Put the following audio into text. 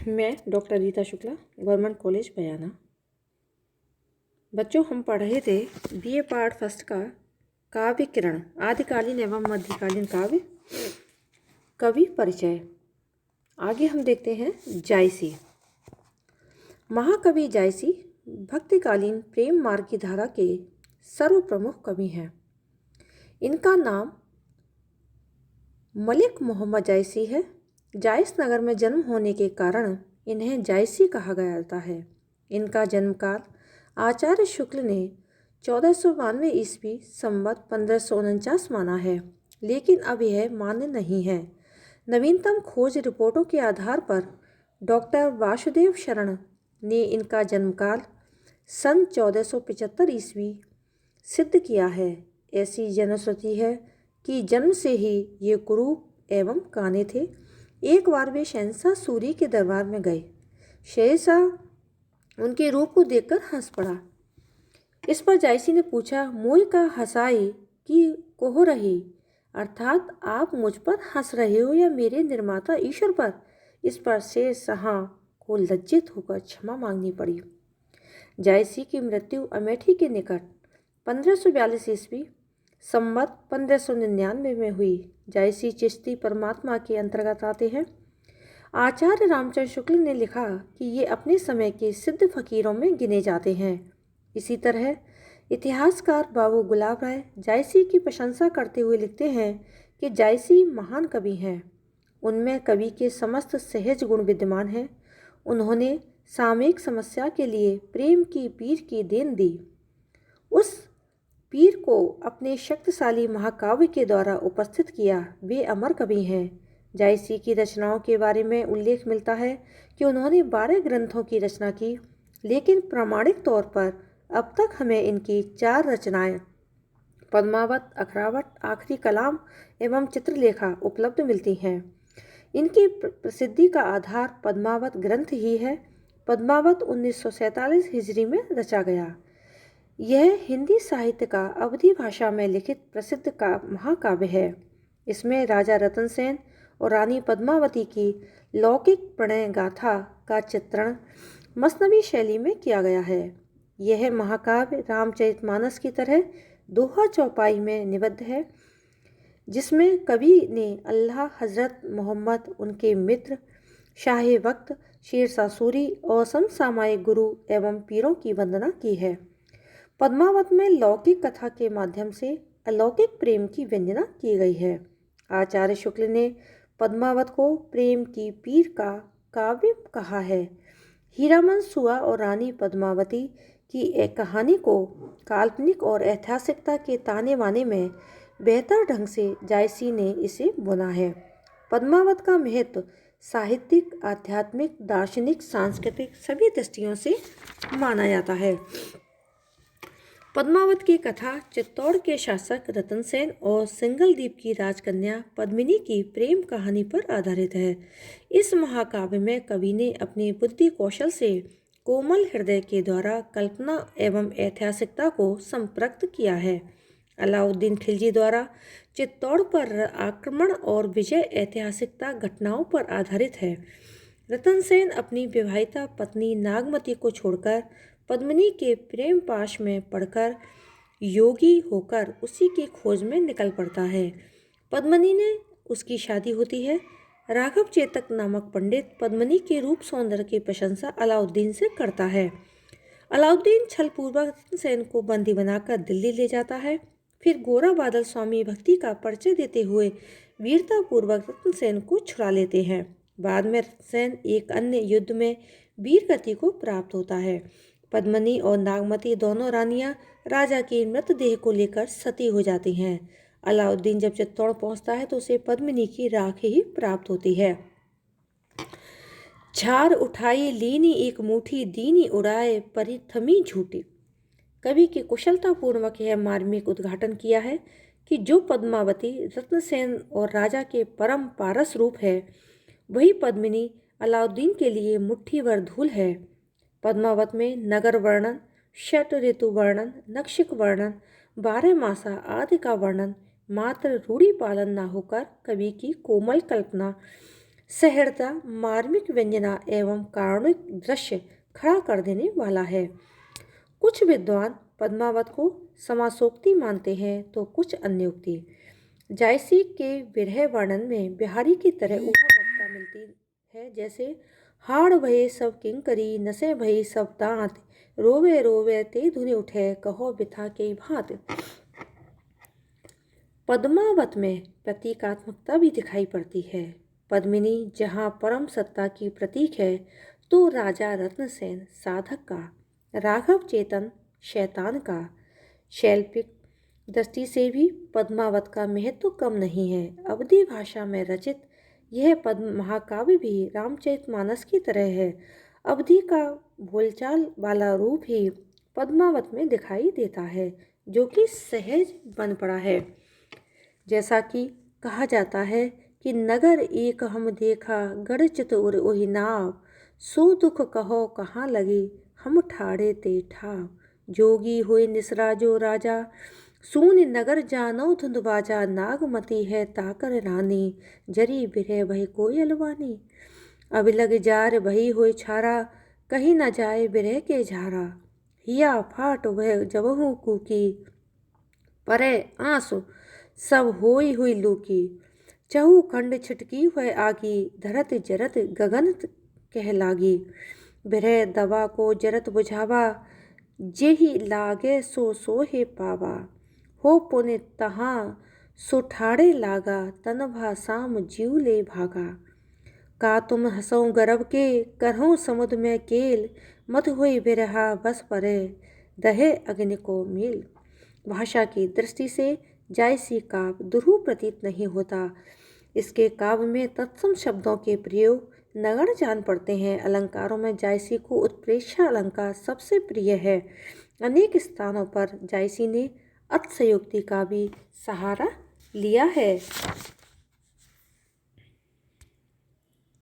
मैं doctor Rita Shukla, government college Bayana. बच्चों, हम पढ़ रहे थे बीए पार्ट फर्स्ट का काव्य किरण, आदिकालीन एवं मध्यकालीन काव्य, कवि परिचय। आगे हम देखते हैं जायसी। महाकवि जायसी भक्तिकालीन प्रेम मार्ग की धारा के सर्वप्रमुख कवि हैं। इनका नाम मलिक मोहम्मद जायसी है। जायस नगर में जन्म होने के कारण इन्हें जायसी कहा जाता है। इनका जन्मकाल आचार्य शुक्ल ने 1492 ईस्वी संवत 1549 माना है, लेकिन अब यह मान्य नहीं है। नवीनतम खोज रिपोर्टों के आधार पर डॉक्टर वासुदेव शरण ने इनका जन्मकाल सन 1475 ईस्वी सिद्ध किया है। ऐसी जनश्रुति है कि जन्म से ही ये कुरूप एवं काने थे। एक बार वे शहंशाह सूरी के दरबार में गए। शहंशाह उनके रूप को देखकर हंस पड़ा। इस पर जायसी ने पूछा, मोई का हंसाई की कोह रही, अर्थात आप मुझ पर हंस रहे हो या मेरे निर्माता ईश्वर पर। इस पर शहंशाह को लज्जित होकर क्षमा मांगनी पड़ी। जायसी की मृत्यु अमेठी के निकट 1542 ईस्वी संवत 1599 में हुई। जायसी चिश्ती परमात्मा के अंतर्गत आते हैं। आचार्य रामचंद्र शुक्ल ने लिखा कि ये अपने समय के सिद्ध फकीरों में गिने जाते हैं। इसी तरह इतिहासकार बाबू गुलाब राय जायसी की प्रशंसा करते हुए लिखते हैं कि जायसी महान कवि हैं। उनमें कवि के समस्त सहज गुण विद्यमान हैं। उन्होंने सामयिक समस्या के लिए प्रेम की पीर की देन दी। उस पीर को अपने शक्तिशाली महाकाव्य के द्वारा उपस्थित किया। वे अमर कवि हैं। जायसी की रचनाओं के बारे में उल्लेख मिलता है कि उन्होंने 12 ग्रंथों की रचना की, लेकिन प्रामाणिक तौर पर अब तक हमें इनकी 4 रचनाएं पद्मावत, अखरावत, आखिरी कलाम एवं चित्रलेखा उपलब्ध मिलती हैं। इनकी प्रसिद्धि का आधार पद्मावत ग्रंथ ही है। पद्मावत 1947 हिजरी में रचा गया। यह हिंदी साहित्य का अवधी भाषा में लिखित प्रसिद्ध का महाकाव्य है। इसमें राजा रतन सेन और रानी पद्मावती की लौकिक प्रणय गाथा का चित्रण मसनवी शैली में किया गया है। यह महाकाव्य रामचरितमानस की तरह दोहा चौपाई में निबद्ध है, जिसमें कवि ने अल्लाह, हजरत मोहम्मद, उनके मित्र, शाह वक्त, शेरशाह सूरी और समसामयिक गुरु एवं पीरों की वंदना की है। पद्मावत में लौकिक कथा के माध्यम से अलौकिक प्रेम की व्यंजना की गई है। आचार्य शुक्ल ने पद्मावत को प्रेम की पीर का काव्य कहा है। हीरामन सुआ और रानी पद्मावती की एक कहानी को काल्पनिक और ऐतिहासिकता के ताने बाने में बेहतर ढंग से जायसी ने इसे बुना है। पद्मावत का महत्व साहित्यिक, आध्यात्मिक, दार्शनिक, सांस्कृतिक सभी दृष्टियों से माना जाता है। पद्मावत की कथा चित्तौड़ के शासक रतन सेन और सिंगलदीप की राजकन्या पद्मिनी की प्रेम कहानी पर आधारित है। इस महाकाव्य में कवि ने अपने बुद्धि कौशल से कोमल हृदय के द्वारा कल्पना एवं ऐतिहासिकता को संपृक्त किया है। अलाउद्दीन खिलजी द्वारा चित्तौड़ पर आक्रमण और विजय ऐतिहासिकता घटनाओं पर आधारित है। रतन सेन अपनी विवाहिता पत्नी नागमती को छोड़कर पद्मिनी के प्रेम पाश में पड़कर योगी होकर उसी की खोज में निकल पड़ता है। पद्मिनी ने उसकी शादी होती है। राघव चेतक नामक पंडित पद्मिनी के रूप सौंदर्य की प्रशंसा अलाउद्दीन से करता है। अलाउद्दीन छलपूर्वक रतन सेन को बंदी बनाकर दिल्ली ले जाता है। फिर गोरा बादल स्वामी भक्ति का परिचय देते हुए वीरतापूर्वक रतन सेन को छुड़ा लेते हैं। बाद में रतन सेन एक अन्य युद्ध में वीर गति को प्राप्त होता है। पद्मिनी और नागमती दोनों रानियां राजा के मृतदेह को लेकर सती हो जाती हैं। अलाउद्दीन जब चित्तौड़ पहुंचता है तो उसे पद्मिनी की राख ही प्राप्त होती है। झार उठाई लीनी एक मुठी, दीनी उड़ाए परी थमी झूठी। कवि की कुशलतापूर्वक यह मार्मिक उद्घाटन किया है कि जो पद्मावती रत्नसेन और राजा के परम पारस रूप है, वही पद्मिनी अलाउद्दीन के लिए मुट्ठी भर धूल है। पद्मावत में नगर वर्णन, षट ऋतु वर्णन, नक्षिक वर्णन, 12 मासा आदि का वर्णन मात्र रूढ़ी पालन न होकर कवि की कोमल कल्पना सहृदय मार्मिक व्यंजना एवं कारुणिक दृश्य खड़ा कर देने वाला है। कुछ विद्वान पद्मावत को समासोक्ति मानते हैं तो कुछ अन्य उक्ति। जायसी के विरह वर्णन में बिहारी की तरह उहा ममता मिलती है, जैसे हाड़ भये सब किंकरी नसे भई सब दांत रोवे रोवे ते धुनि उठे कहो बिथा के भांत। पद्मावत में प्रतीकात्मकता भी दिखाई पड़ती है। पद्मिनी जहाँ परम सत्ता की प्रतीक है तो राजा रत्नसेन साधक का, राघव चेतन शैतान का। शैल्पिक दृष्टि से भी पद्मावत का महत्व कम नहीं है। अवधी भाषा में रचित यह पद्म महाकाव्य भी रामचरितमानस की तरह है। अवधी का बोलचाल वाला रूप ही पद्मावत में दिखाई देता है, जो कि सहज बन पड़ा है। जैसा कि कहा जाता है कि नगर एक हम देखा गढ़ चितौर ओहि नाव, सो दुख कहो कहाँ लगे हम ठाड़े ते ठाव। जोगी हुए निसरा जो राजा सून नगर जानो धुंध बाजा, नागमती है ताकर रानी जरी बिरह भई कोयलवानी। अबिलग जार भई हुए छारा कहीं न जाए बिरह के झारा, हिया फाट वह जबहु कूकी परे आंसू सब होई हुई लूकी। चहु खंड छिटकी हुए आगी धरत जरत गगन कह लागी। बिरह दवा को जरत बुझावा जेहि लागे सो सोहे पावा। हो पुनि तहाँ सो ठाड़े लागा तनभा साम जीव ले भागा। का तुम हंसो गर्भ के करहूँ समुद्र में केल, मत हुई बिरहा बस परे दहे अग्नि को मेल। भाषा की दृष्टि से जायसी काव्य दुरूह प्रतीत नहीं होता। इसके काव्य में तत्सम शब्दों के प्रयोग नगण्य जान पड़ते हैं। अलंकारों में जायसी को उत्प्रेक्षा अलंकार सबसे प्रिय है। अनेक स्थानों पर जायसी ने अतिशयोक्ति का भी सहारा लिया है।